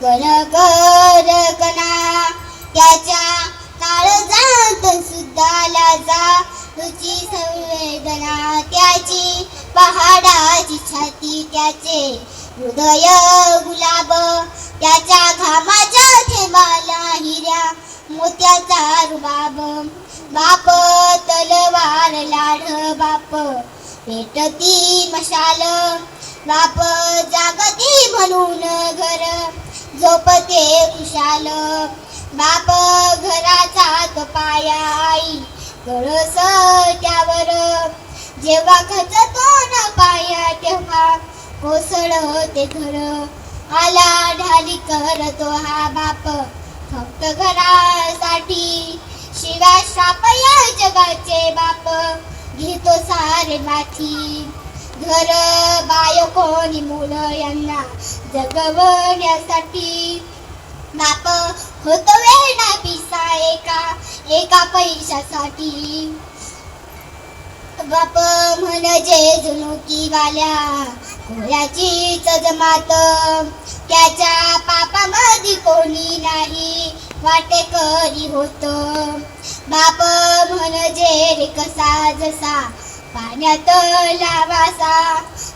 कणकर कणा त्याच्या काळजात सुद्धा लाजा तुझी संवेदना त्याची पहाडाची छाती त्याचे हृदय गुलाब त्याच्या घामाच्या थेंबाला हिऱ्या मोत्याचा रुबाब बाप तलवार लाढ बाप पेटती मशाल बाप जागती म्हणून घर झोपते खुशाल बाप घराचा तो पाया आई कळस त्यावर जेव्हा खचतो ना पाया तेव्हा कोसळते घर आला ढाली करतो हा बाप फक्त घरासाठी शिवाय श्राप या जगाचे बाप घेतो सारे माथी घर बाय कोणी मुलं यांना जगवण्यासाठी बाप होतो वेळा पिसा एका पैशासाठी बाप म्हणजे जणुकीवाल्या कोऱ्याचीच जमात त्याच्या पापामध्ये कोणी नाही वाटेकरी होत बाप म्हणजे रे कसा जसा पाण्यात लावासा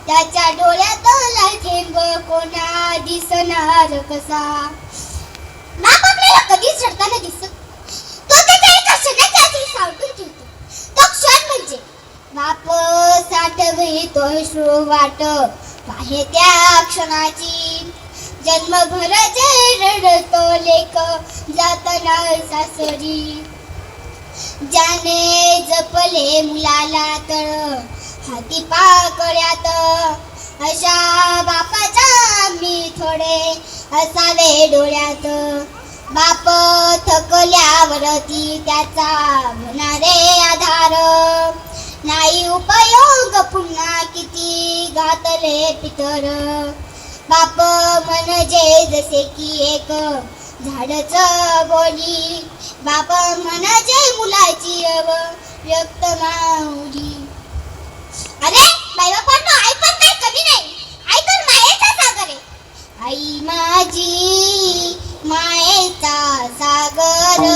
त्याच्या डोळ्यातला थेंब कोणा दिसणार कसा बाप आपल्याला कधीच रडताना दिसत तो त्याच्या एका क्षणाच्या आधी सावटून ठेवतो तो क्षण म्हणजे बाप साठवितो श्रू वाट पाहे त्या क्षणाची जन्मभर जे रडतो लेक जाताना सासरी ज्याने जपले मुलाला तळ हाती पाकळ्यात अशा बापाचा मी थोडे असावे डोळ्यात बाप थकल्यावरती त्याचा होणारे आधार नाही उपयोग पुन्हा किती घातले पितर बाप म्हणजे जसे की एक झाडच बोली बाप म्हणजे मुलाची व्यक्त माऊली अरे बाई बापांनो आई पण काय कमी नाही आई तर मायेचा सागर आहे आई माझी मायेचा सागर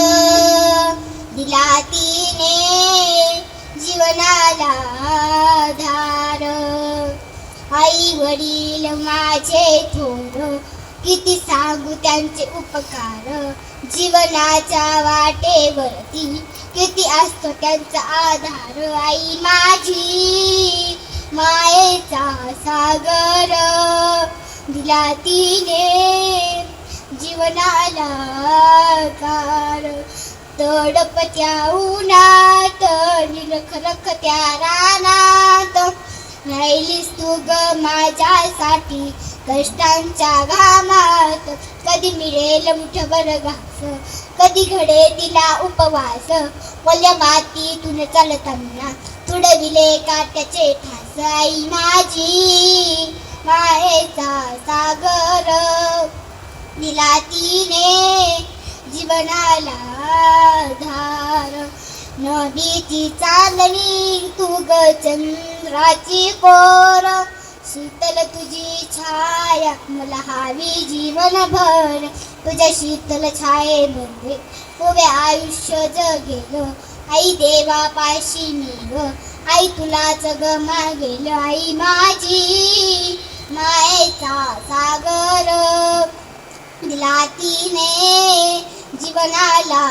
दिला तिने जीवनाला धार आई वडील माझे थोर किती सांगू त्यांचे उपकार जीवनाच्या वाटेवरती किती असतो त्यांचा आधार आई माझी मायेचा सागर दिला तिने जीवनाला कार तडपत्या उन्हात निरखरखत्या रानात राहिलीस तू ग माझ्यासाठी कष्टांच्या घामात कधी मिळेल मुठभर घास कधी घडे तिला उपवास ओल्या मातीतून चालताना तुडविले काट्याचे ठास आई माझी मायेचा सागर दिला तिने जीवनाला धार नदीची चांदणी तू ग चंद्राची कोर शीतल तुझी छाया मला हवी जीवनभर तुझ्या शीतल छायेमध्ये उभे आयुष्य जगेल आई देवा पाशी मी ग आई तुलाच ग मागेल आई माझी मायेचा सागर दिला तिने जीवनाला